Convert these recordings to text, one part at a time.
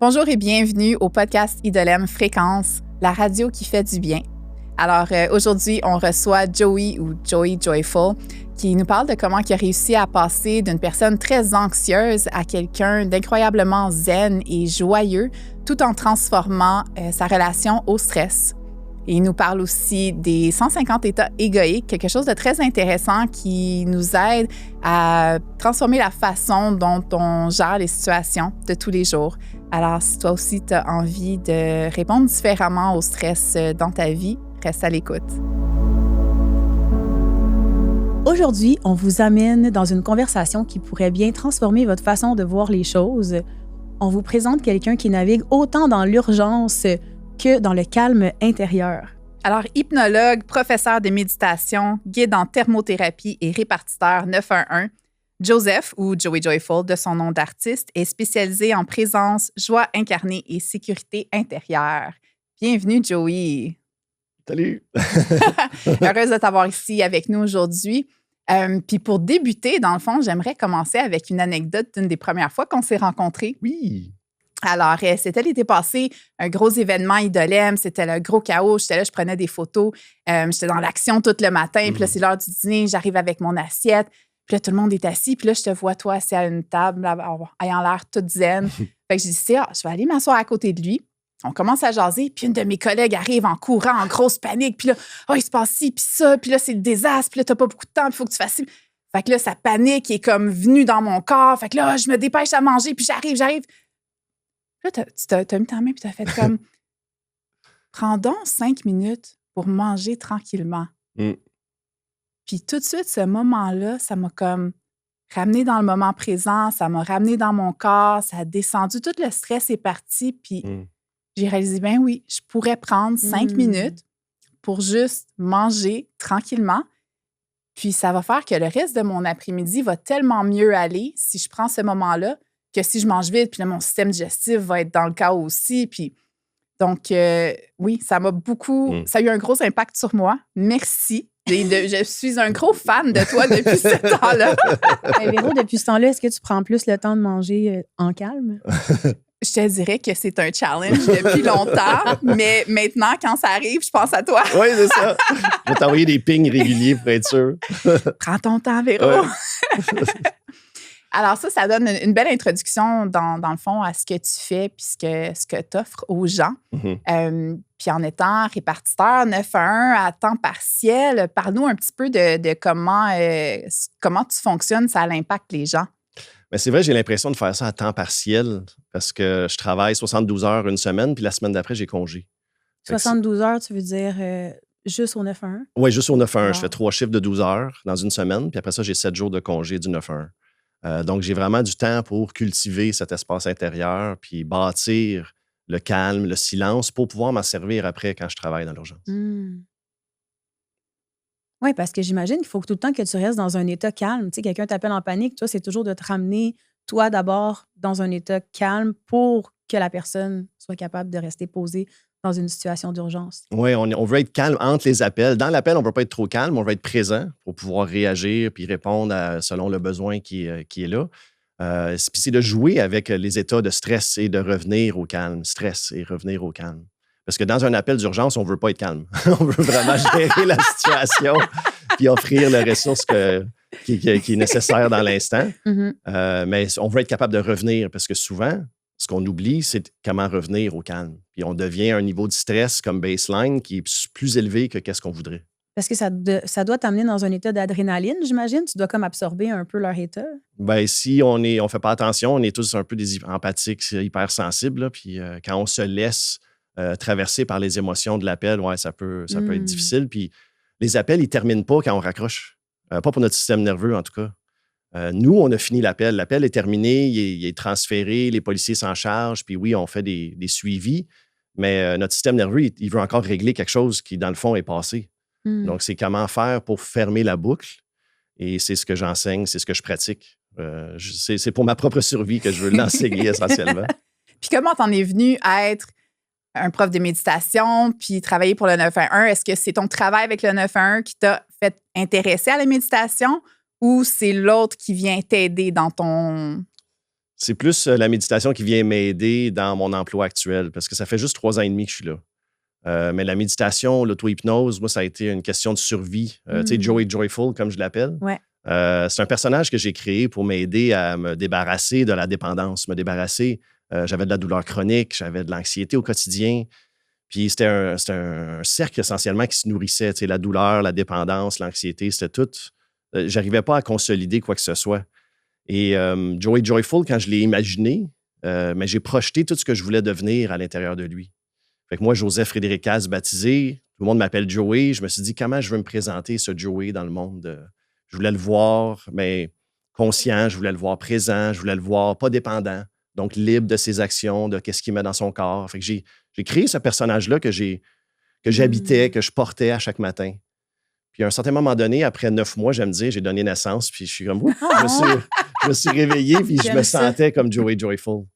Bonjour et bienvenue au podcast Idolem Fréquence, la radio qui fait du bien. Alors aujourd'hui, on reçoit Joey ou Joey Joyful qui nous parle de comment il a réussi à passer d'une personne très anxieuse à quelqu'un d'incroyablement zen et joyeux tout en transformant sa relation au stress. Et il nous parle aussi des 150 états égoïques, quelque chose de très intéressant qui nous aide à transformer la façon dont on gère les situations de tous les jours. Alors, si toi aussi, tu as envie de répondre différemment au stress dans ta vie, reste à l'écoute. Aujourd'hui, on vous amène dans une conversation qui pourrait bien transformer votre façon de voir les choses. On vous présente quelqu'un qui navigue autant dans l'urgence que dans le calme intérieur. Alors, hypnologue, professeur de méditation, guide en thermothérapie et répartiteur 911, Joseph, ou Joey Joyful de son nom d'artiste, est spécialisé en présence, joie incarnée et sécurité intérieure. Bienvenue, Joey. Salut! Heureuse de t'avoir ici avec nous aujourd'hui. Puis pour débuter, dans le fond, j'aimerais commencer avec une anecdote d'une des premières fois qu'on s'est rencontrés. Oui! Alors, c'était l'été passé, un gros événement Idolem, c'était le gros chaos. J'étais là, je prenais des photos, j'étais dans l'action tout le matin, puis là, c'est l'heure du dîner, j'arrive avec mon assiette, puis là, tout le monde est assis, puis là, je te vois, toi, assis à une table, ayant l'air toute zen. Fait que j'ai dit, je vais aller m'asseoir à côté de lui. On commence à jaser, puis une de mes collègues arrive en courant, en grosse panique, puis là, il se passe ci, puis ça, puis là, c'est le désastre, puis là, t'as pas beaucoup de temps, puis il faut que tu fasses ci. Fait que là, sa panique est comme venue dans mon corps, fait que là, je me dépêche à manger, puis j'arrive. Là, tu t'as mis ta main puis tu as fait comme prends donc 5 minutes pour manger tranquillement. Puis tout de suite, ce moment-là, ça m'a comme ramené dans le moment présent, ça m'a ramené dans mon corps, ça a descendu, tout le stress est parti. Puis j'ai réalisé, ben oui, je pourrais prendre 5 minutes pour juste manger tranquillement. Puis ça va faire que le reste de mon après-midi va tellement mieux aller si je prends ce moment-là que si je mange vite, puis là, mon système digestif va être dans le chaos aussi. Puis donc, oui, ça m'a beaucoup... Ça a eu un gros impact sur moi. Merci. Je suis un gros fan de toi depuis ce temps-là. Véro, depuis ce temps-là, est-ce que tu prends plus le temps de manger en calme? Je te dirais que c'est un challenge depuis longtemps, mais maintenant, quand ça arrive, je pense à toi. Oui, c'est ça. Je vais t'envoyer des pings réguliers pour être sûr. Prends ton temps, Véro. Ouais. Alors ça donne une belle introduction, dans le fond, à ce que tu fais puis ce que tu offres aux gens. Puis en étant répartiteur 911 à temps partiel, parle-nous un petit peu de comment tu fonctionnes, ça impacte les gens. Mais c'est vrai, j'ai l'impression de faire ça à temps partiel parce que je travaille 72 heures une semaine, puis la semaine d'après, j'ai congé. 72 heures, tu veux dire juste au 911? Oui, juste au 911. Wow. Je fais 3 chiffres de 12 heures dans une semaine, puis après ça, j'ai 7 jours de congé du 911. Donc, j'ai vraiment du temps pour cultiver cet espace intérieur puis bâtir le calme, le silence pour pouvoir m'en servir après quand je travaille dans l'urgence. Oui, parce que j'imagine qu'il faut tout le temps que tu restes dans un état calme. Tu sais, quelqu'un t'appelle en panique, toi, c'est toujours de te ramener, toi, d'abord, dans un état calme pour que la personne soit capable de rester posée dans une situation d'urgence. Oui, on veut être calme entre les appels. Dans l'appel, on ne veut pas être trop calme, on veut être présent pour pouvoir réagir puis répondre selon le besoin qui est là. Puis c'est de jouer avec les états de stress et de revenir au calme. Stress et revenir au calme. Parce que dans un appel d'urgence, on ne veut pas être calme. On veut vraiment gérer la situation puis offrir les ressources qui est nécessaire dans l'instant. Mais on veut être capable de revenir parce que souvent, ce qu'on oublie, c'est comment revenir au calme. Puis on devient à un niveau de stress comme baseline qui est plus élevé que qu'est-ce qu'on voudrait. Parce que ça doit t'amener dans un état d'adrénaline, j'imagine. Tu dois comme absorber un peu leur état. Bien, si on ne fait pas attention, on est tous un peu des empathiques, hypersensibles. Là, puis quand on se laisse traverser par les émotions de l'appel, ouais, ça peut être difficile. Puis les appels, ils ne terminent pas quand on raccroche. Pas pour notre système nerveux, en tout cas. Nous, on a fini l'appel. L'appel est terminé, il est transféré, les policiers s'en chargent, puis oui, on fait des suivis, mais notre système nerveux, il veut encore régler quelque chose qui, dans le fond, est passé. Donc, c'est comment faire pour fermer la boucle, et c'est ce que j'enseigne, c'est ce que je pratique. C'est pour ma propre survie que je veux l'enseigner essentiellement. Puis comment t'en es venu à être un prof de méditation, puis travailler pour le 911? Est-ce que c'est ton travail avec le 911 qui t'a fait intéresser à la méditation? Ou c'est l'autre qui vient t'aider dans ton C'est plus la méditation qui vient m'aider dans mon emploi actuel, parce que ça fait juste 3 ans et demi que je suis là. Mais la méditation, l'auto-hypnose, moi, ça a été une question de survie. Tu sais, Joey Joyful, comme je l'appelle. Ouais. C'est un personnage que j'ai créé pour m'aider à me débarrasser de la dépendance, me débarrasser. J'avais de la douleur chronique, j'avais de l'anxiété au quotidien. Puis c'était un cercle essentiellement qui se nourrissait. Tu sais, la douleur, la dépendance, l'anxiété, c'était tout. J'arrivais pas à consolider quoi que ce soit. Et Joey Joyful, quand je l'ai imaginé, mais j'ai projeté tout ce que je voulais devenir à l'intérieur de lui. Fait que moi, Joseph Frédéric Caz, baptisé, tout le monde m'appelle Joey. Je me suis dit, comment je veux me présenter ce Joey dans le monde? Je voulais le voir, mais conscient, je voulais le voir présent, je voulais le voir pas dépendant, donc libre de ses actions, de qu'est-ce qu'il met dans son corps. Fait que j'ai créé ce personnage-là que j'habitais, que je portais à chaque matin. Puis à un certain moment donné, après 9 mois, j'aime dire, j'ai donné naissance, puis je suis comme, je me suis réveillé, puis je me sentais comme Joey Joyful.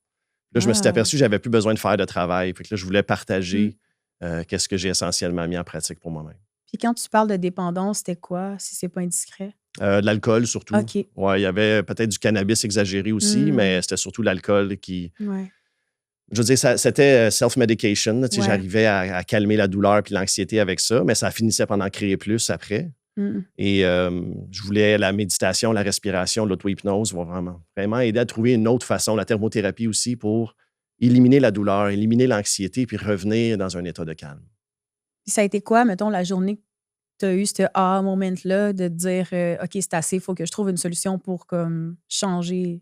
Là, je me suis aperçu que j'avais plus besoin de faire de travail. Puis là, je voulais partager qu'est-ce que j'ai essentiellement mis en pratique pour moi-même. Puis quand tu parles de dépendance, c'était quoi, si c'est pas indiscret? De l'alcool, surtout. OK. Ouais, il y avait peut-être du cannabis exagéré aussi, mais c'était surtout l'alcool qui... Ouais. Je veux dire, c'était self-medication. Tu sais, Ouais. j'arrivais à calmer la douleur puis l'anxiété avec ça, mais ça finissait par en créer plus après. Et je voulais la méditation, la respiration, l'auto-hypnose vont vraiment aider à trouver une autre façon, la thermothérapie aussi, pour éliminer la douleur, éliminer l'anxiété puis revenir dans un état de calme. Puis ça a été quoi, mettons, la journée que tu as eu ce moment-là de te dire OK, c'est assez, il faut que je trouve une solution pour comme changer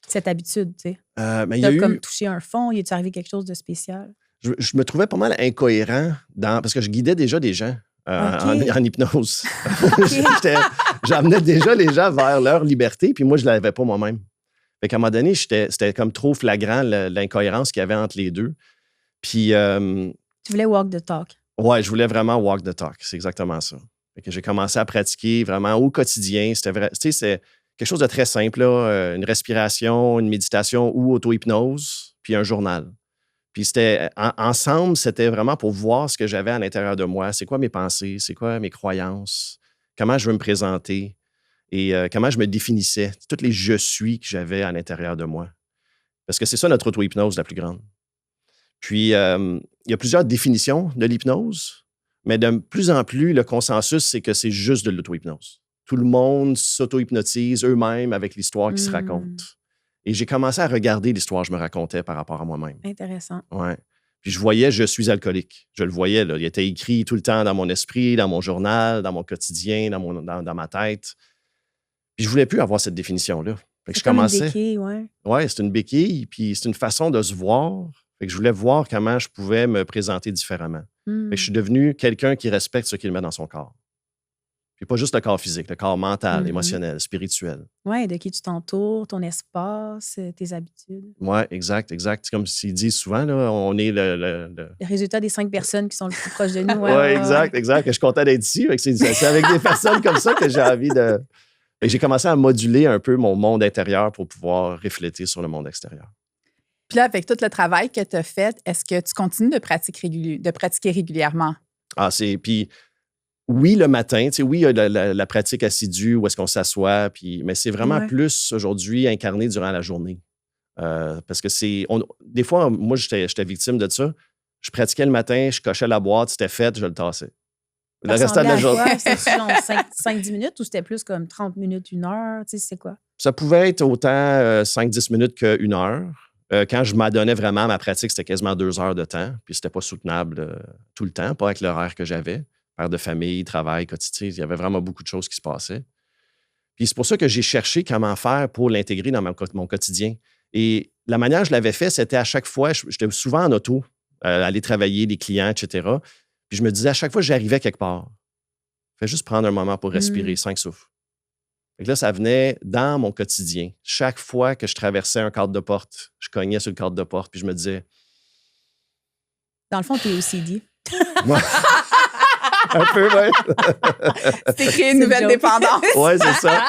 cette habitude, tu sais? Mais il y a eu... comme touché un fond, y est-il arrivé quelque chose de spécial? Je me trouvais pas mal incohérent parce que je guidais déjà des gens en hypnose. J'amenais déjà les gens vers leur liberté, puis moi, je ne l'avais pas moi-même. Fait qu'à un moment donné, c'était comme trop flagrant l'incohérence qu'il y avait entre les deux. Puis... tu voulais walk the talk. Ouais, je voulais vraiment walk the talk. C'est exactement ça. Fait que j'ai commencé à pratiquer vraiment au quotidien. C'était vrai, tu sais, c'est quelque chose de très simple, là, une respiration, une méditation ou auto-hypnose, puis un journal. Puis c'était ensemble, c'était vraiment pour voir ce que j'avais à l'intérieur de moi. C'est quoi mes pensées? C'est quoi mes croyances? Comment je veux me présenter? Et comment je me définissais? Toutes les « je suis » que j'avais à l'intérieur de moi. Parce que c'est ça notre auto-hypnose la plus grande. Puis, il y a plusieurs définitions de l'hypnose, mais de plus en plus, le consensus, c'est que c'est juste de l'auto-hypnose. Tout le monde s'auto-hypnotise eux-mêmes avec l'histoire qui se raconte. Et j'ai commencé à regarder l'histoire que je me racontais par rapport à moi-même. Intéressant. Ouais. Puis je voyais « je suis alcoolique ». Je le voyais, là. Il était écrit tout le temps dans mon esprit, dans mon journal, dans mon quotidien, dans ma tête. Puis je voulais plus avoir cette définition-là. Fait que je commençais... une béquille, ouais. Ouais, c'est une béquille, puis c'est une façon de se voir. Fait que je voulais voir comment je pouvais me présenter différemment. Fait que je suis devenu quelqu'un qui respecte ce qu'il met dans son corps. Puis pas juste le corps physique, le corps mental, émotionnel, spirituel. Oui, de qui tu t'entoures, ton espace, tes habitudes. Oui, exact. C'est comme s'ils disent souvent, là, on est le résultat des 5 personnes qui sont le plus proches de nous. Ouais, exact. Je suis content d'être ici. C'est avec des personnes comme ça que j'ai envie de... J'ai commencé à moduler un peu mon monde intérieur pour pouvoir refléter sur le monde extérieur. Puis là, avec tout le travail que tu as fait, est-ce que tu continues de pratiquer régulièrement? Ah, puis oui, le matin, oui, il y a la pratique assidue où est-ce qu'on s'assoit, mais c'est vraiment plus aujourd'hui incarné durant la journée. Parce que des fois, moi, j'étais victime de ça. Je pratiquais le matin, je cochais la boîte, c'était fait, je le tassais. Le restant de la journée. C'était 5-10 minutes ou c'était plus comme 30 minutes, 1 heure? Tu sais, c'est quoi? Ça pouvait être autant 5-10 minutes qu'1 heure. Quand je m'adonnais vraiment à ma pratique, c'était quasiment 2 heures de temps. Puis c'était pas soutenable tout le temps, pas avec l'horaire que j'avais. Père de famille, travail, quotidien. Il y avait vraiment beaucoup de choses qui se passaient. Puis c'est pour ça que j'ai cherché comment faire pour l'intégrer dans mon quotidien. Et la manière que je l'avais fait, c'était à chaque fois, j'étais souvent en auto, aller travailler, les clients, etc. Puis je me disais, à chaque fois que j'arrivais quelque part, fais juste prendre un moment pour respirer, 5 souffles. Fait que là, ça venait dans mon quotidien. Chaque fois que je traversais un cadre de porte, je cognais sur le cadre de porte, puis je me disais... Dans le fond, t'es OCD. Un peu, oui. C'est créer une nouvelle dépendance. Oui, c'est ça.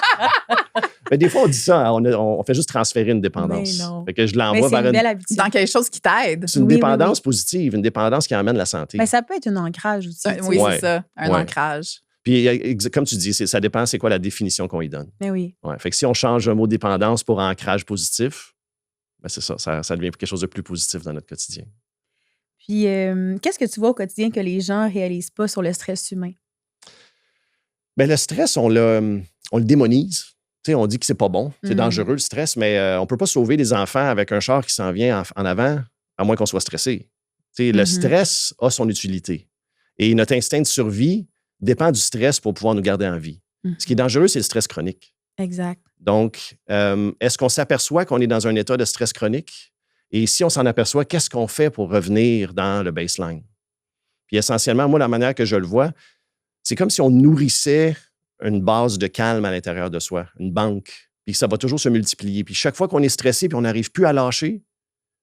Mais des fois, on dit ça, on fait juste transférer une dépendance. Mais non. Fait que je l'envoie vers dans quelque chose qui t'aide. C'est une dépendance positive, une dépendance qui emmène la santé. Mais ça peut être un ancrage aussi. Oui, c'est ça, un ancrage. Puis, comme tu dis, ça dépend c'est quoi la définition qu'on y donne. Mais oui. Ouais. Fait que si on change un mot dépendance pour ancrage positif, ben c'est ça devient quelque chose de plus positif dans notre quotidien. Puis, qu'est-ce que tu vois au quotidien que les gens ne réalisent pas sur le stress humain? Bien, le stress, on le démonise. Tu sais, on dit que c'est pas bon, c'est dangereux le stress, mais on ne peut pas sauver les enfants avec un char qui s'en vient en avant, à moins qu'on soit stressé. Tu sais, le stress a son utilité. Et notre instinct de survie dépend du stress pour pouvoir nous garder en vie. Ce qui est dangereux, c'est le stress chronique. Exact. Donc, est-ce qu'on s'aperçoit qu'on est dans un état de stress chronique? Et si on s'en aperçoit, qu'est-ce qu'on fait pour revenir dans le baseline? Puis essentiellement, moi, la manière que je le vois, c'est comme si on nourrissait une base de calme à l'intérieur de soi, une banque, puis ça va toujours se multiplier. Puis chaque fois qu'on est stressé puis on n'arrive plus à lâcher,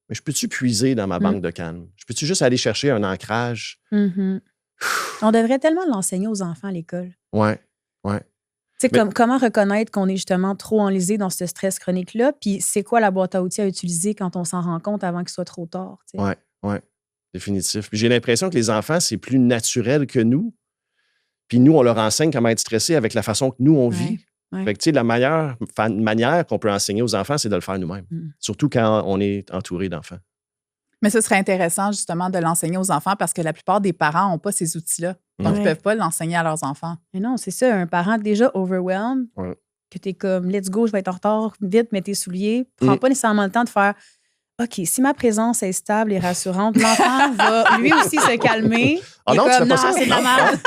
mais je peux-tu puiser dans ma banque de calme? Je peux-tu juste aller chercher un ancrage? On devrait tellement l'enseigner aux enfants à l'école. Ouais. Tu sais, comment reconnaître qu'on est justement trop enlisé dans ce stress chronique-là, puis c'est quoi la boîte à outils à utiliser quand on s'en rend compte avant qu'il soit trop tard? Tu sais? Ouais, définitif. Puis j'ai l'impression que les enfants, c'est plus naturel que nous. Puis nous, on leur enseigne comment être stressé avec la façon que nous, on vit. Fait que, tu sais, la meilleure manière qu'on peut enseigner aux enfants, c'est de le faire nous-mêmes. Surtout quand on est entouré d'enfants. Mais ce serait intéressant, justement, de l'enseigner aux enfants parce que la plupart des parents n'ont pas ces outils-là. Donc, ils ne peuvent pas l'enseigner à leurs enfants. Mais non, c'est ça. Un parent déjà overwhelmed, que tu es comme, let's go, je vais être en retard, vite, mets tes souliers. Prends pas nécessairement le temps de faire, OK, si ma présence est stable et rassurante, l'enfant va lui aussi se calmer. Ah non, tu fais pas ça? C'est de la merde.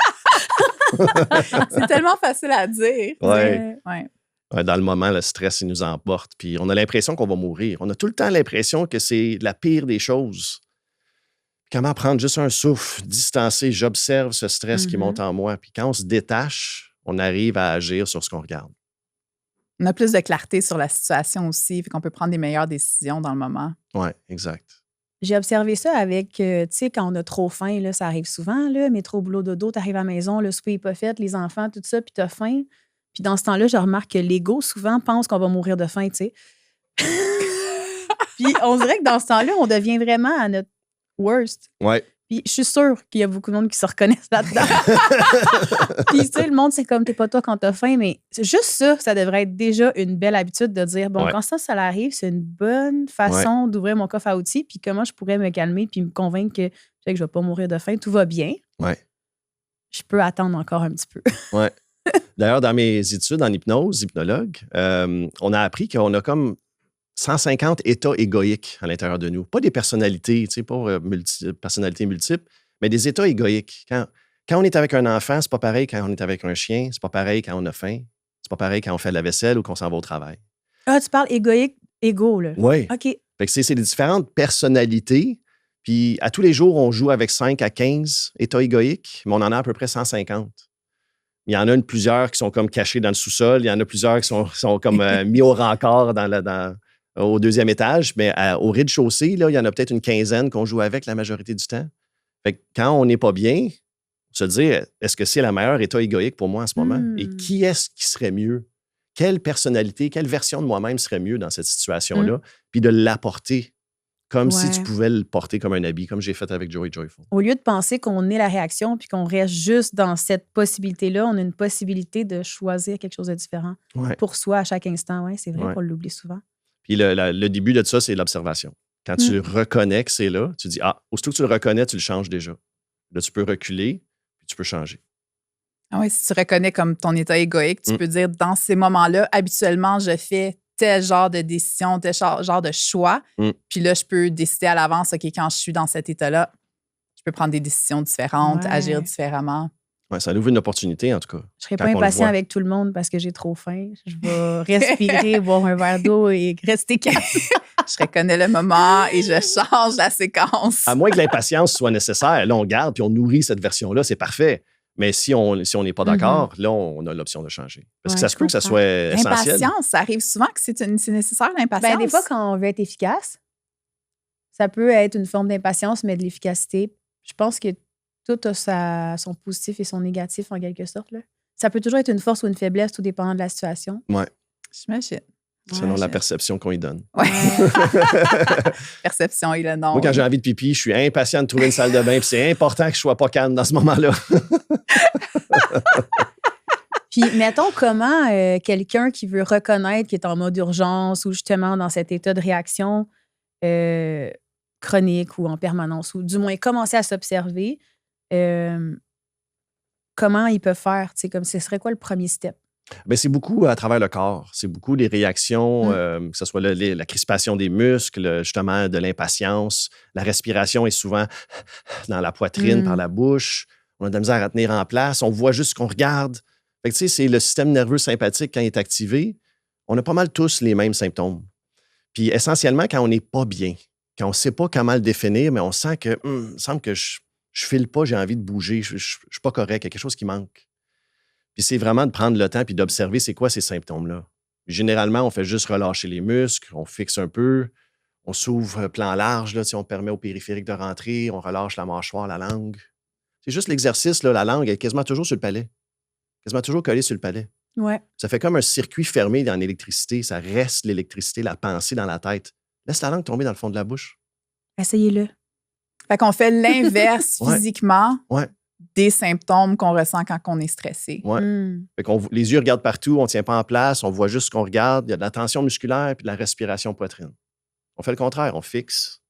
C'est tellement facile à dire. Ouais, dans le moment, le stress, il nous emporte. Puis on a l'impression qu'on va mourir. On a tout le temps l'impression que c'est la pire des choses. Comment prendre juste un souffle, distancer, j'observe ce stress qui monte en moi. Puis quand on se détache, on arrive à agir sur ce qu'on regarde. On a plus de clarté sur la situation aussi, fait qu'on peut prendre des meilleures décisions dans le moment. Oui, exact. J'ai observé ça avec, tu sais, quand on a trop faim, là, ça arrive souvent, là, métro, boulot, dodo, t'arrives à la maison, le souper n'est pas fait, les enfants, tout ça, puis t'as faim. Puis dans ce temps-là, je remarque que l'ego, souvent, pense qu'on va mourir de faim, tu sais. Puis on dirait que dans ce temps-là, on devient vraiment à notre worst. Ouais. Puis je suis sûre qu'il y a beaucoup de monde qui se reconnaissent là-dedans. Puis tu sais, le monde, c'est comme t'es pas toi quand t'as faim, mais c'est juste ça devrait être déjà une belle habitude de dire, bon, quand ça arrive, c'est une bonne façon d'ouvrir mon coffre à outils, puis comment je pourrais me calmer puis me convaincre que je vais pas mourir de faim, tout va bien. Ouais. Je peux attendre encore un petit peu. Ouais. D'ailleurs, dans mes études en hypnose, hypnologue, on a appris qu'on a comme 150 états égoïques à l'intérieur de nous. Pas des personnalités, tu sais, pas personnalités multiples, mais des états égoïques. Quand on est avec un enfant, c'est pas pareil quand on est avec un chien, c'est pas pareil quand on a faim, c'est pas pareil quand on fait de la vaisselle ou qu'on s'en va au travail. Ah, tu parles égoïque, égo, là. Oui. OK. Fait que c'est des différentes personnalités. Puis à tous les jours, on joue avec 5 à 15 états égoïques, mais on en a à peu près 150. Il y en a plusieurs qui sont comme cachés dans le sous-sol. Il y en a plusieurs qui sont comme mis au rencard au deuxième étage. Mais au rez-de-chaussée, là, il y en a peut-être une quinzaine qu'on joue avec la majorité du temps. Fait que quand on n'est pas bien, se dire, est-ce que c'est la meilleure état égoïque pour moi en ce moment? Et qui est-ce qui serait mieux? Quelle personnalité, quelle version de moi-même serait mieux dans cette situation-là? Puis de l'apporter comme si tu pouvais le porter comme un habit, comme j'ai fait avec Joey Joyful. Au lieu de penser qu'on est la réaction puis qu'on reste juste dans cette possibilité-là, on a une possibilité de choisir quelque chose de différent pour soi à chaque instant. Oui, c'est vrai qu'on l'oublie souvent. Puis le début de ça, c'est l'observation. Quand tu reconnais que c'est là, tu dis, aussitôt que tu le reconnais, tu le changes déjà. Là, tu peux reculer, puis tu peux changer. Ah oui, si tu reconnais comme ton état égoïque, tu peux dire, dans ces moments-là, habituellement, je fais tel genre de décision, tel genre de choix. Puis là, je peux décider à l'avance, OK, quand je suis dans cet état-là, je peux prendre des décisions différentes, agir différemment. Ouais, ça ouvre une opportunité, en tout cas. Je ne serai pas impatient avec tout le monde parce que j'ai trop faim. Je vais respirer, boire un verre d'eau et rester calme. Je reconnais le moment et je change la séquence. À moins que l'impatience soit nécessaire, là, on garde puis on nourrit cette version-là, c'est parfait. Mais si on n'est pas d'accord, là, on a l'option de changer. Parce que ça se peut que ça soit essentiel. L'impatience, ça arrive souvent que c'est nécessaire, l'impatience. Des fois, quand on veut être efficace, ça peut être une forme d'impatience, mais de l'efficacité. Je pense que tout a son positif et son négatif, en quelque sorte. Là. Ça peut toujours être une force ou une faiblesse, tout dépendant de la situation. Oui. J'imagine. Selon la perception qu'on y donne. Oui. Perception et le nom. Moi, quand j'ai envie de pipi, je suis impatient de trouver une salle de bain, puis c'est important que je sois pas calme dans ce moment-là. Puis, mettons, comment quelqu'un qui veut reconnaître qu'il est en mode urgence ou justement dans cet état de réaction, chronique ou en permanence, ou du moins commencer à s'observer, comment ils peuvent faire? Comme ce serait quoi le premier step? Bien, c'est beaucoup à travers le corps. C'est beaucoup les réactions, que ce soit la crispation des muscles, justement de l'impatience. La respiration est souvent dans la poitrine, par la bouche. On a de la misère à tenir en place. On voit juste ce qu'on regarde. Fait que, tu sais, c'est le système nerveux sympathique quand il est activé. On a pas mal tous les mêmes symptômes. Puis essentiellement, quand on n'est pas bien, quand on ne sait pas comment le définir, mais on sent que, il semble que je file pas, j'ai envie de bouger, je ne suis pas correct, il y a quelque chose qui manque. Puis c'est vraiment de prendre le temps puis d'observer c'est quoi ces symptômes-là. Généralement, on fait juste relâcher les muscles, on fixe un peu, on s'ouvre plan large, là, on permet au périphérique de rentrer, on relâche la mâchoire, la langue. C'est juste l'exercice, là, la langue est quasiment toujours sur le palais, quasiment toujours collée sur le palais. Ouais. Ça fait comme un circuit fermé dans l'électricité, ça reste l'électricité, la pensée dans la tête. Laisse la langue tomber dans le fond de la bouche. Essayez-le. Fait qu'on fait l'inverse Ouais. physiquement Ouais. des symptômes qu'on ressent quand on est stressé. Ouais. Fait les yeux regardent partout, on ne tient pas en place, on voit juste ce qu'on regarde. Il y a de la tension musculaire puis de la respiration poitrine. On fait le contraire, on fixe,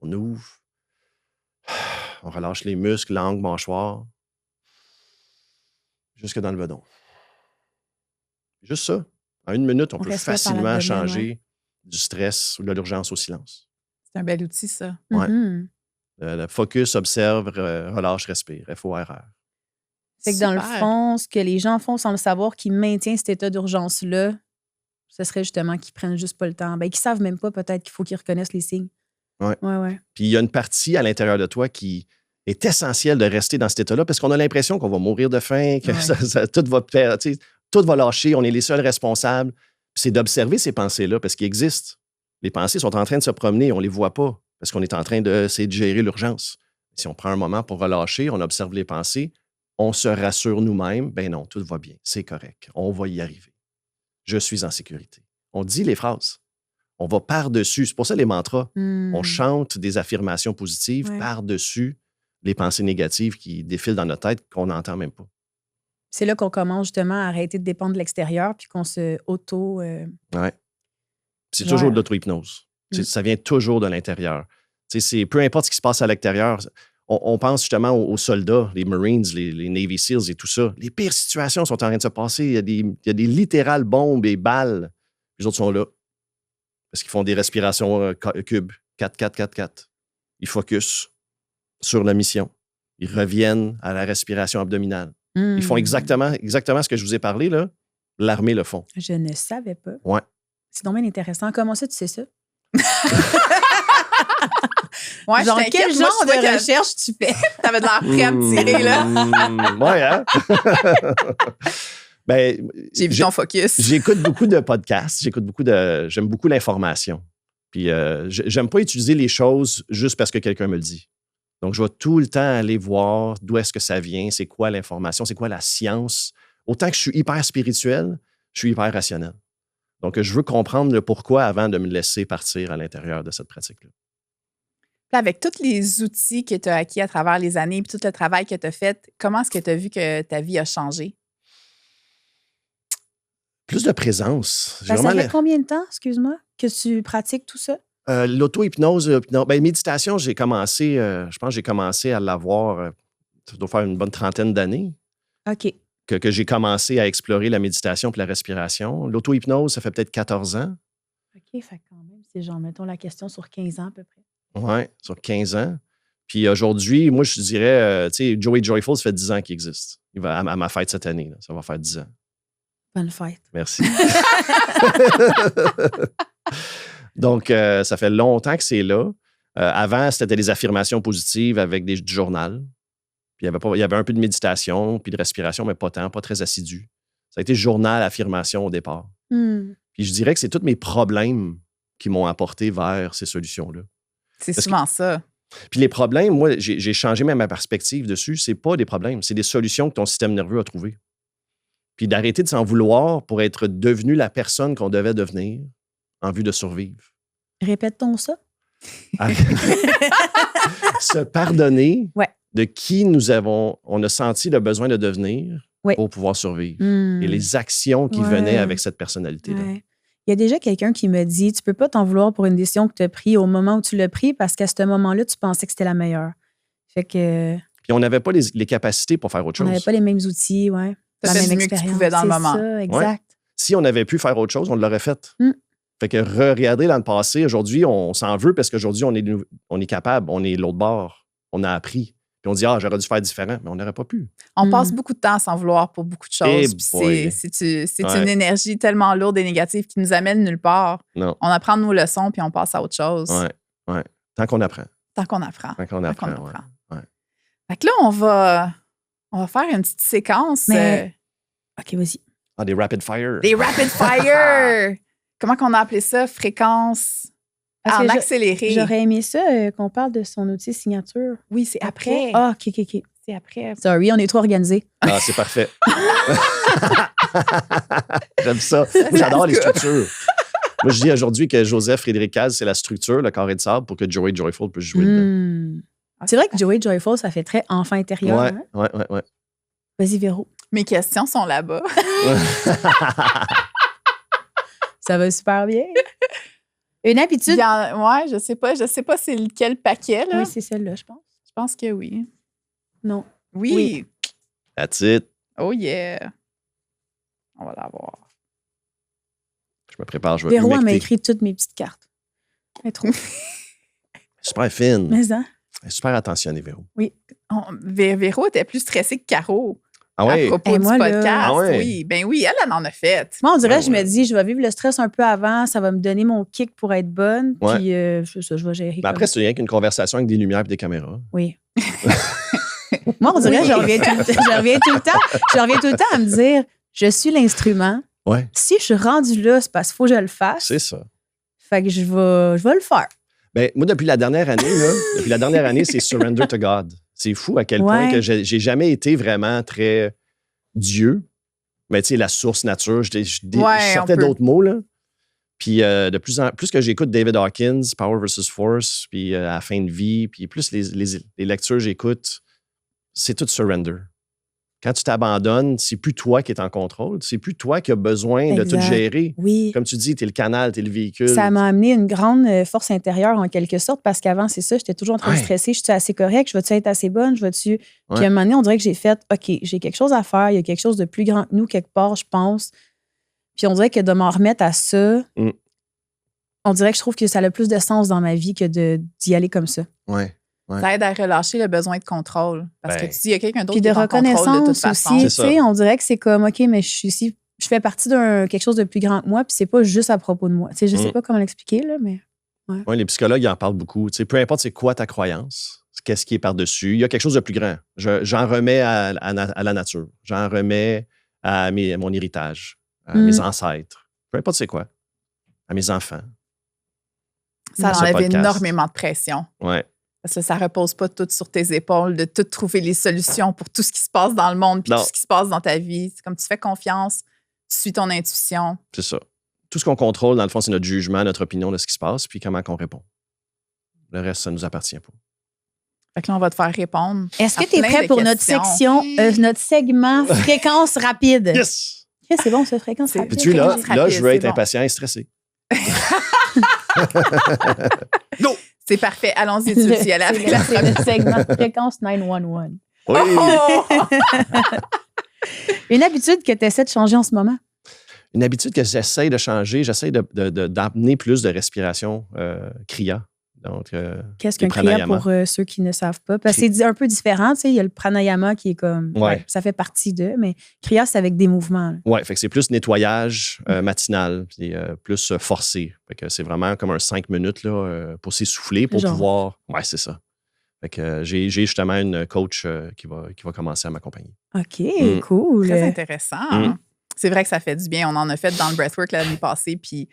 on ouvre, on relâche les muscles, langue, mâchoire, jusque dans le bedon. Juste ça. En 1 minute, on peut respire par facilement l'abdomen, changer du stress ou de l'urgence au silence. C'est un bel outil, ça. Ouais. Mhm. Le focus, observe, relâche, respire. FORR. Fait que dans le Super. fond, ce que les gens font sans le savoir, qui maintient cet état d'urgence-là, ce serait justement qu'ils prennent juste pas le temps. Ben, qu'ils savent même pas peut-être qu'il faut qu'ils reconnaissent les signes. Ouais. Ouais. Puis il y a une partie à l'intérieur de toi qui est essentielle de rester dans cet état-là parce qu'on a l'impression qu'on va mourir de faim, que tout va lâcher, on est les seuls responsables. Puis c'est d'observer ces pensées-là parce qu'ils existent. Les pensées sont en train de se promener, on ne les voit pas parce qu'on est en train d'essayer de gérer l'urgence. Si on prend un moment pour relâcher, on observe les pensées, on se rassure nous-mêmes, ben non, tout va bien, c'est correct, on va y arriver. Je suis en sécurité. On dit les phrases. On va par-dessus. C'est pour ça les mantras. On chante des affirmations positives par-dessus les pensées négatives qui défilent dans notre tête qu'on n'entend même pas. C'est là qu'on commence justement à arrêter de dépendre de l'extérieur puis qu'on se auto... Ouais. C'est toujours de l'auto-hypnose. Ça vient toujours de l'intérieur. Peu importe ce qui se passe à l'extérieur, on pense justement aux soldats, les Marines, les Navy SEALs et tout ça. Les pires situations sont en train de se passer. Il y a des littérales bombes et balles. Les autres sont là. Parce qu'ils font des respirations cubes. 4, 4, 4, 4. Ils focus sur la mission. Ils reviennent à la respiration abdominale. Ils font exactement ce que je vous ai parlé, là. L'armée le font. Je ne savais pas. Ouais. C'est donc bien intéressant. Comment ça, tu sais ça? Ouais, Genre, je quel t'inquiète, moi, genre je trouvais de que recherche tu fais? t'avais de l'air prêt à me tirer, là. Ouais, hein? Ben, J'ai vu ton focus. J'écoute beaucoup de podcasts. J'aime beaucoup l'information. Puis, j'aime pas utiliser les choses juste parce que quelqu'un me le dit. Donc, je vais tout le temps aller voir d'où est-ce que ça vient, c'est quoi l'information, c'est quoi la science. Autant que je suis hyper spirituel, je suis hyper rationnel. Donc, je veux comprendre le pourquoi avant de me laisser partir à l'intérieur de cette pratique-là. Puis avec tous les outils que tu as acquis à travers les années et tout le travail que tu as fait, comment est-ce que tu as vu que ta vie a changé? Plus de présence. Ça fait combien de temps, excuse-moi, que tu pratiques tout ça? L'auto-hypnose, méditation, j'ai commencé, je pense que j'ai commencé à l'avoir, ça doit faire une bonne 30aine d'années. OK. Que j'ai commencé à explorer la méditation et la respiration. L'auto-hypnose, ça fait peut-être 14 ans. OK, fait quand même, c'est genre, mettons la question sur 15 ans à peu près. Oui, sur 15 ans. Puis aujourd'hui, moi, je dirais, tu sais, Joey Joyful, ça fait 10 ans qu'il existe. Il va à ma fête cette année, là, ça va faire 10 ans. Bonne fête. Merci. Donc, ça fait longtemps que c'est là. Avant, c'était des affirmations positives avec du journal. Puis il y avait un peu de méditation, puis de respiration, mais pas tant, pas très assidu. Ça a été journal, affirmation au départ. Puis je dirais que c'est tous mes problèmes qui m'ont apporté vers ces solutions-là. C'est souvent ça. Puis les problèmes, moi, j'ai changé même ma perspective dessus. C'est pas des problèmes, c'est des solutions que ton système nerveux a trouvées. Puis d'arrêter de s'en vouloir pour être devenu la personne qu'on devait devenir en vue de survivre. Répète-t-on ça? Se pardonner Ouais. de qui on a senti le besoin de devenir pour pouvoir survivre. Et les actions qui venaient avec cette personnalité-là. Ouais. Il y a déjà quelqu'un qui me dit, tu peux pas t'en vouloir pour une décision que tu as prise au moment où tu l'as prise parce qu'à ce moment-là, tu pensais que c'était la meilleure. Fait que... Puis on n'avait pas les capacités pour faire autre On chose. n'avait pas les mêmes outils, ouais. Ça La fait même du mieux que tu expérience. pouvais dans le C'est moment. ça, exact. Si on avait pu faire autre chose, on l'aurait fait. Mm. Fait que regarder dans le passé, aujourd'hui, on s'en veut parce qu'aujourd'hui, on est capable, on est l'autre bord, on a appris. Puis on dit, j'aurais dû faire différent, mais on n'aurait pas pu. On passe beaucoup de temps à s'en vouloir pour beaucoup de choses. Puis c'est une énergie tellement lourde et négative qui nous amène nulle part. Non. On apprend nos leçons puis on passe à autre chose. Ouais. Tant qu'on apprend. Tant qu'on apprend. Ouais. Fait que là, on va faire une petite séquence. Mais... OK, vas-y. Des rapid fire. Des rapid fire! Comment qu'on a appelé ça? Fréquence Parce en que accéléré. J'aurais aimé ça qu'on parle de son outil signature. Oui, c'est après. Ah, OK. C'est après. Sorry, on est trop organisés. Ah, c'est parfait. J'aime ça. Moi, j'adore les structures. Moi, je dis aujourd'hui que Joseph Frédéric Caz, c'est la structure, le carré de sable, pour que Joey Joyful puisse jouer dedans. C'est vrai que Joey Joyful, ça fait très enfant intérieur. Ouais. Vas-y, Véro. Mes questions sont là-bas. Ça va super bien. Une habitude. Je sais pas c'est lequel paquet, là. Oui, c'est celle-là, je pense. Je pense que oui. Non. Oui. That's it. Oh yeah. On va l'avoir. Je me prépare, je vais Véro humecter. m'a écrit toutes mes petites cartes. Elle est trop. Super fine. Mais hein? Elle est super attentionnée, Véro. Oui. Véro était plus stressée que Caro. Ah ouais? À propos du moi, podcast. Ah ouais. Oui, ben oui, elle en a fait. Moi, on dirait, Ouais, je me dis, je vais vivre le stress un peu avant, ça va me donner mon kick pour être bonne, Ouais. puis je vais gérer. Ben après, c'est rien qu'une conversation avec des lumières et des caméras. Oui. Moi, on dirait, je reviens tout le temps à me dire, je suis l'instrument. Ouais. Si je suis rendue là, c'est parce qu'il faut que je le fasse. C'est ça. Fait que je vais le faire. Ben, moi, depuis la dernière année, c'est Surrender to God. C'est fou à quel point que j'ai jamais été vraiment très Dieu. Mais tu sais, la source nature, je sortais d'autres mots, là. Puis de plus en plus que j'écoute David Hawkins, Power versus Force, puis à la fin de vie, puis plus les lectures j'écoute, c'est tout surrender. Quand tu t'abandonnes, c'est plus toi qui es en contrôle, c'est plus toi qui as besoin de tout gérer. Oui. Comme tu dis, tu es le canal, tu es le véhicule. Ça m'a amené une grande force intérieure en quelque sorte parce qu'avant, c'est ça, j'étais toujours en train de stresser. Je suis assez correcte? Je vais-tu être assez bonne? Puis à un moment donné, on dirait que j'ai fait OK, j'ai quelque chose à faire, il y a quelque chose de plus grand que nous quelque part, je pense. Puis on dirait que de m'en remettre à ça, on dirait que je trouve que ça a le plus de sens dans ma vie que d'y aller comme ça. Ouais. Ça aide à relâcher le besoin de contrôle. Parce que tu dis, il y a quelqu'un d'autre qui est en contrôle de toute reconnaissance façon. aussi. Tu sais, on dirait que c'est comme, OK, mais je fais partie d'un quelque chose de plus grand que moi, puis c'est pas juste à propos de moi. Tu sais, je sais pas comment l'expliquer, là, mais... Ouais, les psychologues, ils en parlent beaucoup. Tu sais, peu importe c'est quoi ta croyance, qu'est-ce qui est par-dessus, il y a quelque chose de plus grand. J'en remets à la nature. J'en remets à mon héritage, à mes ancêtres. Peu importe c'est quoi. À mes enfants. Ça enlève énormément de pression. Ouais. Parce que ça ne repose pas tout sur tes épaules, de tout trouver les solutions pour tout ce qui se passe dans le monde puis tout ce qui se passe dans ta vie. C'est comme tu fais confiance, tu suis ton intuition. C'est ça. Tout ce qu'on contrôle, dans le fond, c'est notre jugement, notre opinion de ce qui se passe puis comment on répond. Le reste, ça ne nous appartient pas. Fait que là, on va te faire répondre. Est-ce que tu es prêt pour notre section, notre segment fréquence rapide? Yes! C'est bon, ça, fréquence rapide. Puis là, je veux être impatient et stressé. Go! C'est parfait. Allons-y, tu veux y aller avec la C'est notre segment fréquence 911. Oui! Une habitude que tu essaies de changer en ce moment? Une habitude que j'essaie de changer, j'essaie d'amener plus de respiration kriya. Donc, qu'est-ce qu'un kriya pour ceux qui ne savent pas? Parce que c'est un peu différent. Tu sais, il y a le pranayama qui est comme... ça fait partie d'eux, mais kriya, c'est avec des mouvements. Oui, fait que c'est plus nettoyage matinal, puis plus forcé. Fait que c'est vraiment comme un 5 minutes là, pour s'essouffler, pour pouvoir... Oui, c'est ça. Fait que j'ai justement une coach qui va commencer à m'accompagner. OK, cool. Très intéressant. C'est vrai que ça fait du bien. On en a fait dans le breathwork l'année passée, puis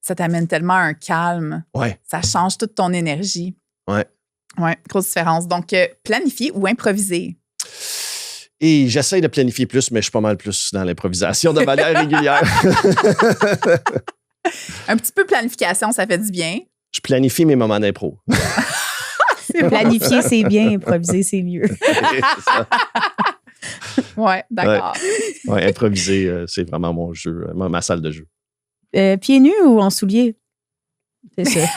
ça t'amène tellement un calme. Ouais. Ça change toute ton énergie. Ouais. Ouais, grosse différence. Donc, planifier ou improviser? Et j'essaie de planifier plus, mais je suis pas mal plus dans l'improvisation de manière régulière. Un petit peu planification, ça fait du bien. Je planifie mes moments d'impro. Planifier, c'est bien. Improviser, c'est mieux. C'est ça. Ouais, d'accord. Ouais, improviser, c'est vraiment mon jeu, ma salle de jeu. Pieds nus ou en souliers? C'est ça.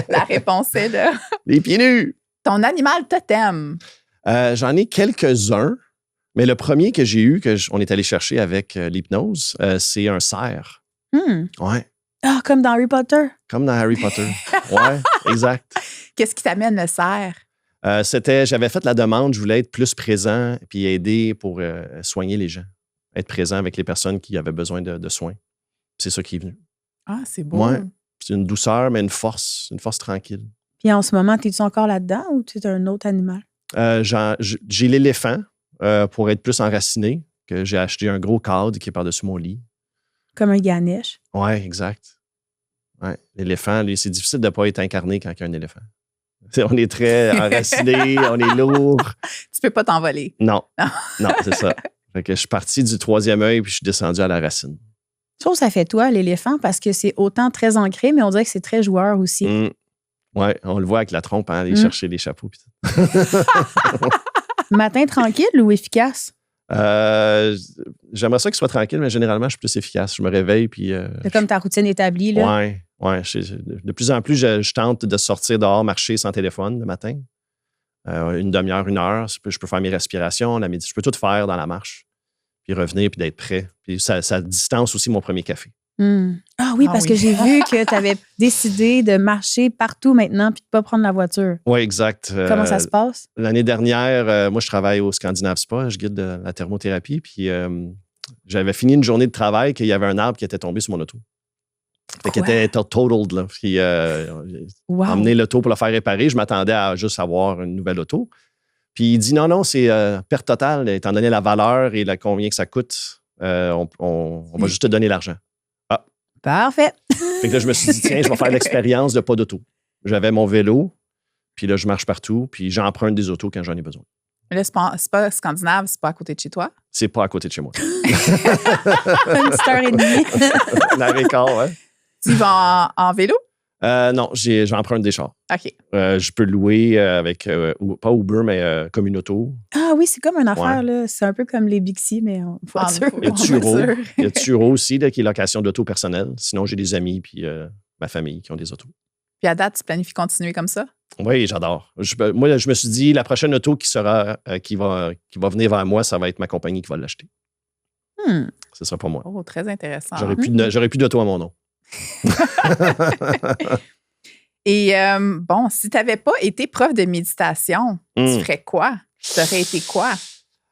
La réponse est là. Les pieds nus! Ton animal totem. J'en ai quelques-uns, mais le premier que j'ai eu, on est allé chercher avec l'hypnose, c'est un cerf. Ouais. Ah, comme dans Harry Potter. Comme dans Harry Potter. Ouais, exact. Qu'est-ce qui t'amène le cerf? J'avais fait la demande, je voulais être plus présent puis aider pour soigner les gens. Être présent avec les personnes qui avaient besoin de soins. C'est ça qui est venu. Ah, c'est beau. Ouais. C'est une douceur, mais une force tranquille. Puis en ce moment, es-tu encore là-dedans ou tu es un autre animal? J'ai l'éléphant pour être plus enraciné, que j'ai acheté un gros cadre qui est par-dessus mon lit. Comme un Ganesh. Oui, exact. Ouais. L'éléphant, c'est difficile de ne pas être incarné quand il y a un éléphant. On est très enraciné, on est lourd. Tu peux pas t'envoler. Non, c'est ça. Fait que je suis parti du troisième œil puis je suis descendu à la racine. Je trouve que ça fait toi, l'éléphant, parce que c'est autant très ancré, mais on dirait que c'est très joueur aussi. Oui, on le voit avec la trompe, hein, aller chercher les chapeaux. Matin tranquille ou efficace? J'aimerais ça qu'il soit tranquille, mais généralement, je suis plus efficace. Je me réveille, puis... C'est comme ta routine établie, là? Oui. De plus en plus, je tente de sortir dehors, marcher sans téléphone le matin. Une demi-heure, 1 heure. Je peux faire mes respirations, je peux tout faire dans la marche, puis revenir, puis d'être prêt. Puis ça distance aussi mon premier café. Ah oui, parce que j'ai vu que tu avais décidé de marcher partout maintenant puis de ne pas prendre la voiture. Oui, exact. Comment ça se passe? L'année dernière, moi, je travaille au Scandinave Spa, je guide de la thermothérapie, puis j'avais fini une journée de travail qu'il y avait un arbre qui était tombé sur mon auto. Fait qu'il était totaled, là. Puis emmener l'auto pour le faire réparer, je m'attendais à juste avoir une nouvelle auto. Puis il dit non, c'est perte totale, étant donné la valeur et combien que ça coûte, on va juste te donner l'argent. Parfait. Fait que là, je me suis dit, tiens, je vais faire l'expérience de pas d'auto. J'avais mon vélo, puis là, je marche partout, puis j'emprunte des autos quand j'en ai besoin. Là, c'est pas scandinave, c'est pas à côté de chez toi? C'est pas à côté de chez moi. Une petite heure et demie. Une heure et quart, ouais. Tu vas en vélo? Non, j'emprunte des chars. OK. Je peux louer avec, pas Uber, mais comme une auto. Ah oui, c'est comme une affaire, là. C'est un peu comme les Bixi, mais en voiture. Il y a Turo. Il y a Turo aussi, là, qui est location d'auto personnelle. Sinon, j'ai des amis puis ma famille qui ont des autos. Puis à date, tu planifies continuer comme ça? Oui, j'adore. Moi, je me suis dit, la prochaine auto qui va venir vers moi, ça va être ma compagnie qui va l'acheter. C'est ça pour moi. Oh, très intéressant. J'aurais plus d'auto à mon nom. Et bon, si tu n'avais pas été prof de méditation, tu ferais quoi? Tu aurais été quoi?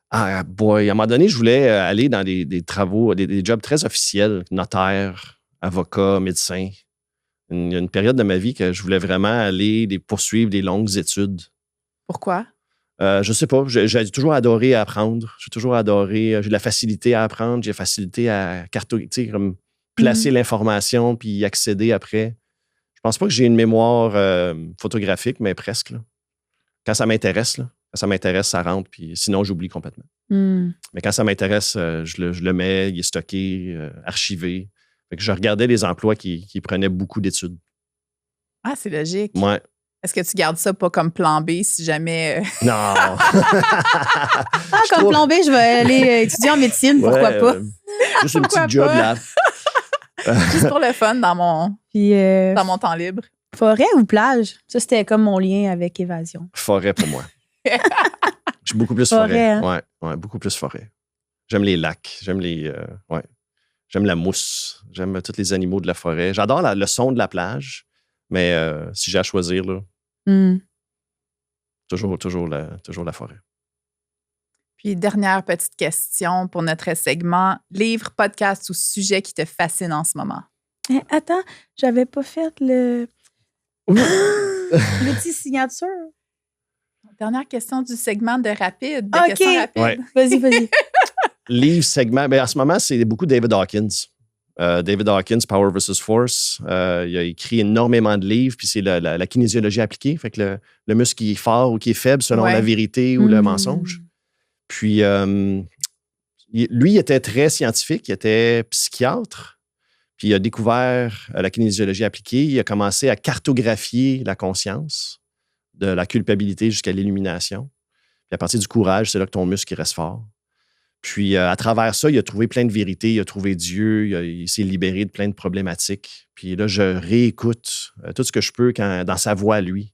Ah, boy, à un moment donné, je voulais aller dans des travaux, des jobs très officiels, notaire, avocat, médecin. Il y a une période de ma vie que je voulais vraiment aller poursuivre des longues études. Pourquoi? Je sais pas. J'ai toujours adoré apprendre. J'ai toujours adoré. J'ai de la facilité à apprendre. J'ai la facilité à comme placer l'information puis y accéder après. Je pense pas que j'ai une mémoire photographique, mais presque. Là. Quand ça m'intéresse, ça rentre. Puis sinon, j'oublie complètement. Mais quand ça m'intéresse, je le mets, il est stocké, archivé. Fait que je regardais les emplois qui prenaient beaucoup d'études. Ah, c'est logique. Ouais. Est-ce que tu gardes ça pas comme plan B si jamais... Non! Comme plan B, je vais aller étudier en médecine, pourquoi pas? Juste un petit job, là. Juste pour le fun dans mon temps libre. Forêt ou plage? Ça, c'était comme mon lien avec évasion. Forêt pour moi. J'ai beaucoup plus forêt. Hein? Ouais, beaucoup plus forêt. J'aime les lacs. J'aime J'aime la mousse. J'aime tous les animaux de la forêt. J'adore le son de la plage, mais si j'ai à choisir, là, toujours la forêt. Puis, dernière petite question pour notre segment. Livre, podcast ou sujet qui te fascine en ce moment? Attends, j'avais pas fait le petit signature. Dernière question du segment de rapide. OK. Questions rapides. Ouais. Vas-y. Livre, segment. En ce moment, c'est beaucoup David Hawkins. David Hawkins, Power vs. Force. Il a écrit énormément de livres, puis c'est la kinésiologie appliquée. Fait que le muscle qui est fort ou qui est faible selon la vérité ou le mensonge. Puis, lui, il était très scientifique, il était psychiatre. Puis, il a découvert la kinésiologie appliquée. Il a commencé à cartographier la conscience, de la culpabilité jusqu'à l'illumination. Puis, à partir du courage, c'est là que ton muscle il reste fort. Puis, à travers ça, il a trouvé plein de vérités, il a trouvé Dieu, il s'est libéré de plein de problématiques. Puis là, je réécoute tout ce que je peux dans sa voix à lui.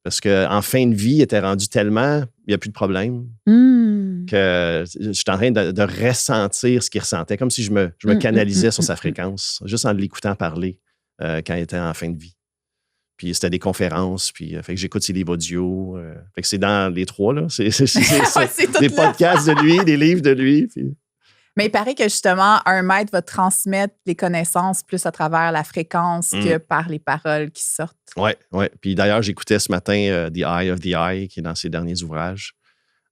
Parce qu'en fin de vie, il était rendu tellement, il n'y a plus de problème, que je suis en train de ressentir ce qu'il ressentait, comme si je me canalisais sur sa fréquence, juste en l'écoutant parler quand il était en fin de vie. Puis c'était des conférences, puis fait que j'écoute ses livres audio. Fait que c'est dans les trois, là. C'est des podcasts de lui, des livres de lui. Puis... Mais il paraît que justement, un maître va transmettre les connaissances plus à travers la fréquence que par les paroles qui sortent. Oui, oui. Puis d'ailleurs, j'écoutais ce matin The Eye of the Eye, qui est dans ses derniers ouvrages.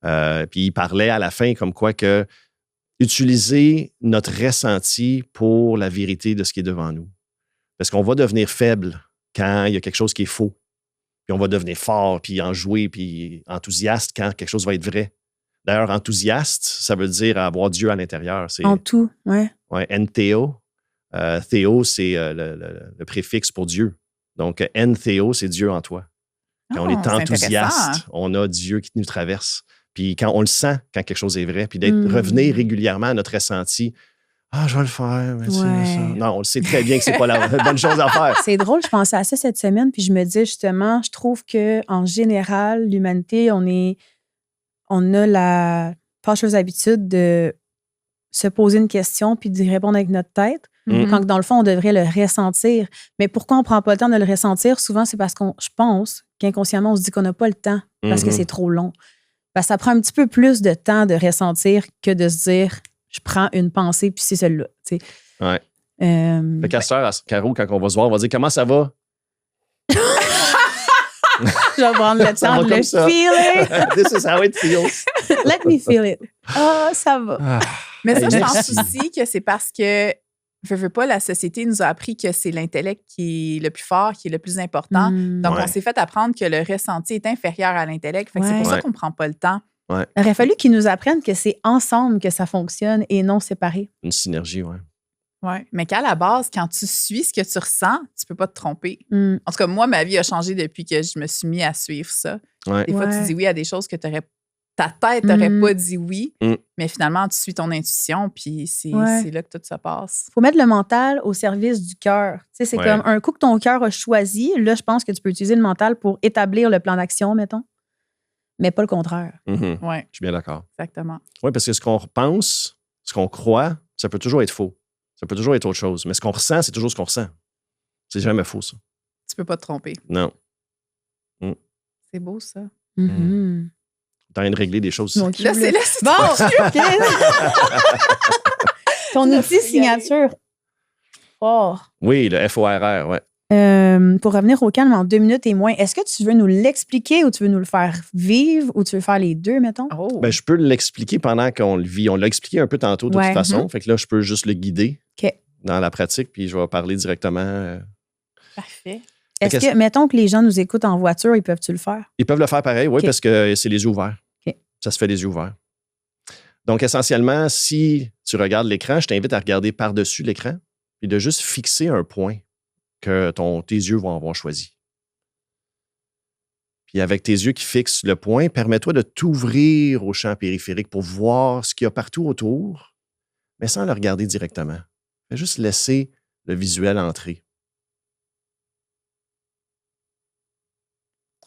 Puis il parlait à la fin comme quoi que utiliser notre ressenti pour la vérité de ce qui est devant nous. Parce qu'on va devenir faible quand il y a quelque chose qui est faux. Puis on va devenir fort, puis enjoué, puis enthousiaste quand quelque chose va être vrai. D'ailleurs, enthousiaste, ça veut dire avoir Dieu à l'intérieur. En tout, oui. Ouais, entheo. Théo, c'est le préfixe pour Dieu. Donc, entheo, c'est Dieu en toi. Quand on est enthousiaste, on a Dieu qui nous traverse. Puis quand on le sent, quand quelque chose est vrai, puis revenir régulièrement à notre ressenti. Ah, je vais le faire, mais ça. Non, on le sait très bien que c'est pas la bonne chose à faire. C'est drôle, je pensais à ça cette semaine, puis je me disais justement, je trouve qu'en général, l'humanité, on a la fâcheuse habitude de se poser une question puis d'y répondre avec notre tête, quand dans le fond, on devrait le ressentir. Mais pourquoi on ne prend pas le temps de le ressentir? Souvent, c'est parce je pense qu'inconsciemment, on se dit qu'on n'a pas le temps parce que c'est trop long. Parce que ça prend un petit peu plus de temps de ressentir que de se dire je prends une pensée puis c'est celle-là. Tu sais. Ouais. Le casteur, Caro, quand on va se voir, on va dire comment ça va? Je vais prendre le temps de le feeler. This is how it feels. Let me feel it. Ah, ça va. Mais ça, je pense aussi que c'est parce que, veux pas, la société nous a appris que c'est l'intellect qui est le plus fort, qui est le plus important. Donc, on s'est fait apprendre que le ressenti est inférieur à l'intellect. Fait que c'est pour ça qu'on ne prend pas le temps. Ouais. Il aurait fallu qu'ils nous apprennent que c'est ensemble que ça fonctionne et non séparé. Une synergie, oui. Oui, mais qu'à la base, quand tu suis ce que tu ressens, tu peux pas te tromper. En tout cas, moi, ma vie a changé depuis que je me suis mis à suivre ça. Ouais. Des fois, tu dis oui à des choses que ta tête n'aurait pas dit oui, mais finalement, tu suis ton intuition, puis c'est là que tout se passe. Il faut mettre le mental au service du cœur. Tu sais, c'est comme un coup que ton cœur a choisi, là, je pense que tu peux utiliser le mental pour établir le plan d'action, mettons, mais pas le contraire. Ouais. Je suis bien d'accord. Exactement. Oui, parce que ce qu'on pense, ce qu'on croit, ça peut toujours être faux. Ça peut toujours être autre chose. Mais ce qu'on ressent, c'est toujours ce qu'on ressent. C'est jamais faux, ça. Tu peux pas te tromper. Non. C'est beau, ça. T'es en train de régler des choses. Donc, là, c'est bon, ton outil signature. Fort. Oui, le FORR, oui. Pour revenir au calme en 2 minutes et moins, est-ce que tu veux nous l'expliquer ou tu veux nous le faire vivre ou tu veux faire les deux, mettons? Oh. Ben, je peux l'expliquer pendant qu'on le vit. On l'a expliqué un peu tantôt, de toute façon. Fait que là, je peux juste le guider dans la pratique, puis je vais parler directement. Parfait. Est-ce que, mettons que les gens nous écoutent en voiture, ils peuvent-tu le faire? Ils peuvent le faire pareil, oui, parce que c'est les yeux ouverts. Ça se fait les yeux ouverts. Donc, essentiellement, si tu regardes l'écran, je t'invite à regarder par-dessus l'écran et de juste fixer un point que tes yeux vont avoir choisi. Puis avec tes yeux qui fixent le point, permets-toi de t'ouvrir au champ périphérique pour voir ce qu'il y a partout autour, mais sans le regarder directement. Fais juste laisser le visuel entrer.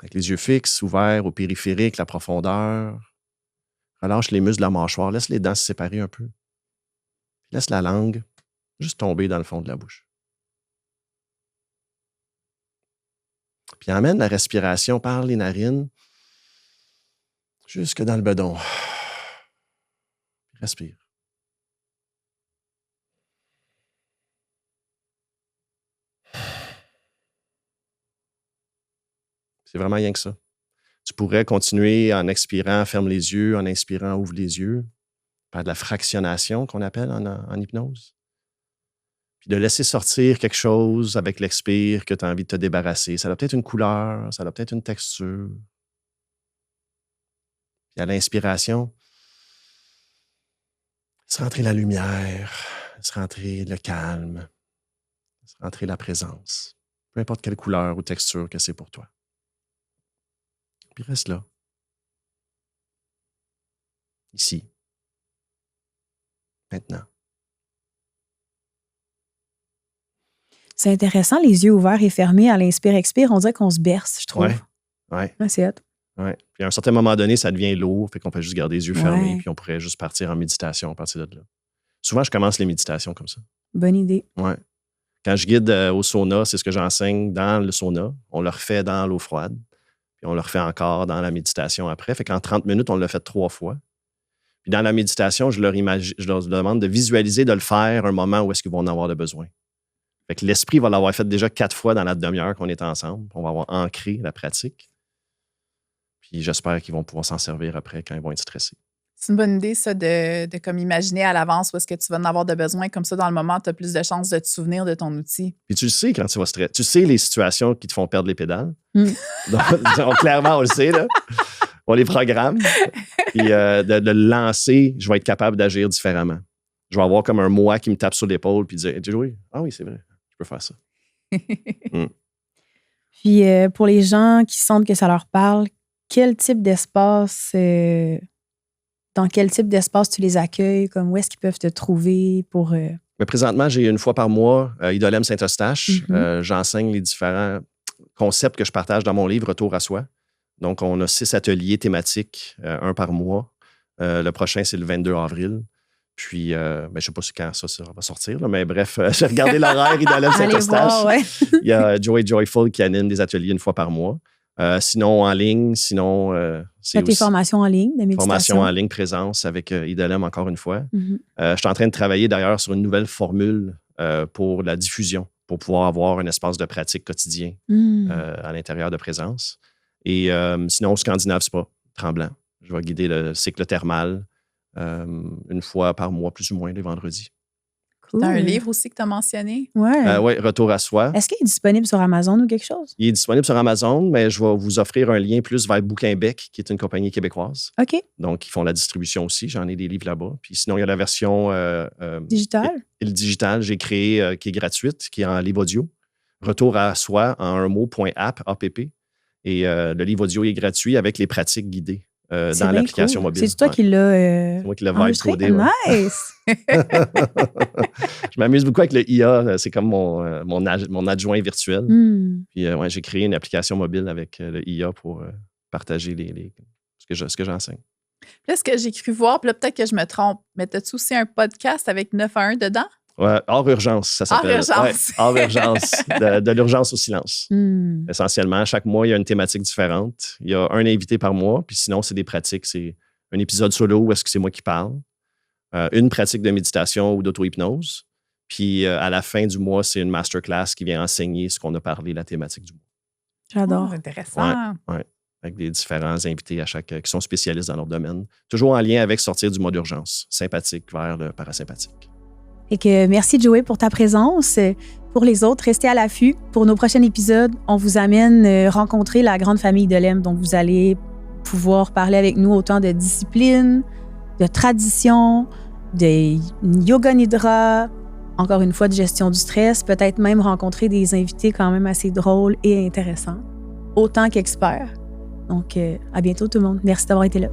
Avec les yeux fixes, ouverts au périphérique, la profondeur. Relâche les muscles de la mâchoire, laisse les dents se séparer un peu. Laisse la langue juste tomber dans le fond de la bouche. Puis emmène la respiration par les narines jusque dans le bedon. Respire. C'est vraiment rien que ça. Tu pourrais continuer en expirant, ferme les yeux, en inspirant, ouvre les yeux, faire de la fractionnation qu'on appelle en hypnose. Puis de laisser sortir quelque chose avec l'expire que tu as envie de te débarrasser. Ça a peut-être une couleur, ça a peut-être une texture. Puis à l'inspiration, laisse rentrer la lumière, laisse rentrer le calme, laisse rentrer la présence. Peu importe quelle couleur ou texture que c'est pour toi. Puis reste là. Ici. maintenant. C'est intéressant, les yeux ouverts et fermés à l'inspire-expire. On dirait qu'on se berce, je trouve. Ouais. C'est hot. Ouais. Puis à un certain moment donné, ça devient lourd, fait qu'on peut juste garder les yeux fermés, puis on pourrait juste partir en méditation à partir de là. Souvent, je commence les méditations comme ça. Bonne idée. Ouais. Quand je guide au sauna, c'est ce que j'enseigne dans le sauna. On le refait dans l'eau froide, puis on le refait encore dans la méditation après. Fait qu'en 30 minutes, on l'a fait 3 fois. Puis dans la méditation, je leur demande de visualiser de le faire un moment où est-ce qu'ils vont en avoir de besoin. Fait que l'esprit va l'avoir fait déjà 4 fois dans la demi-heure qu'on est ensemble. On va avoir ancré la pratique. Puis j'espère qu'ils vont pouvoir s'en servir après quand ils vont être stressés. C'est une bonne idée, ça, de comme imaginer à l'avance où est-ce que tu vas en avoir de besoin. Comme ça, dans le moment, tu as plus de chances de te souvenir de ton outil. Puis tu le sais quand tu vas stresser. Tu sais les situations qui te font perdre les pédales. Donc, clairement, on le sait, là. On les programme. Puis de le lancer, je vais être capable d'agir différemment. Je vais avoir comme un moi qui me tape sur l'épaule puis dire « Joey, ah oui, c'est vrai, je peux faire ça. » Puis pour les gens qui sentent que ça leur parle, quel type d'espace, dans quel type d'espace tu les accueilles? Comme où est-ce qu'ils peuvent te trouver pour... Mais présentement, j'ai une fois par mois Idolem Saint-Eustache. J'enseigne les différents concepts que je partage dans mon livre Retour à soi. Donc, on a 6 ateliers thématiques, un par mois. Le prochain, c'est le 22 avril. Puis, je ne sais pas quand ça va sortir, là, mais bref, j'ai regardé l'horaire Idolem Saint-Eustache. Il y a Joey Joyful qui anime des ateliers une fois par mois. Sinon, en ligne, c'est tes formations en ligne de méditation. Formation en ligne, présence avec Idolem encore une fois. Je suis en train de travailler d'ailleurs sur une nouvelle formule pour la diffusion, pour pouvoir avoir un espace de pratique quotidien à l'intérieur de présence. Et sinon, Scandinave Spa, Tremblant. Je vais guider le cycle thermal une fois par mois, plus ou moins, les vendredis. Cool. Tu as un livre aussi que tu as mentionné? Oui, Retour à soi. Est-ce qu'il est disponible sur Amazon ou quelque chose? Il est disponible sur Amazon, mais je vais vous offrir un lien plus vers Bouquin-Bec, qui est une compagnie québécoise. OK. Donc, ils font la distribution aussi. J'en ai des livres là-bas. Puis sinon, il y a la version digitale. Le digital, j'ai créé, qui est gratuite, qui est en livre audio. Retour à soi, en un mot, .app, app. Et le livre audio est gratuit avec les pratiques guidées dans l'application mobile. C'est toi qui l'as c'est moi qui l'ai vibe-codé. Nice! Je m'amuse beaucoup avec le IA. C'est comme mon adjoint virtuel. Puis j'ai créé une application mobile avec le IA pour partager ce que j'enseigne. Là, ce que j'ai cru voir, puis là, peut-être que je me trompe, mais as-tu aussi un podcast avec 911 dedans? Ouais, hors urgence, ça s'appelle. Hors urgence. Ouais, hors urgence. De l'urgence au silence. Essentiellement, chaque mois, il y a une thématique différente. Il y a un invité par mois, puis sinon, c'est des pratiques. C'est un épisode solo où est-ce que c'est moi qui parle, une pratique de méditation ou d'auto-hypnose, puis à la fin du mois, c'est une masterclass qui vient enseigner ce qu'on a parlé, la thématique du mois. J'adore. Oh, intéressant. Ouais. Avec des différents invités qui sont spécialistes dans leur domaine. Toujours en lien avec sortir du mode urgence, sympathique vers le parasympathique. Et que merci, Joey, pour ta présence. Pour les autres, restez à l'affût. Pour nos prochains épisodes, on vous amène rencontrer la grande famille Idolem. Donc, vous allez pouvoir parler avec nous autant de discipline, de tradition, de yoga nidra, encore une fois, de gestion du stress, peut-être même rencontrer des invités quand même assez drôles et intéressants, autant qu'experts. Donc, à bientôt tout le monde. Merci d'avoir été là.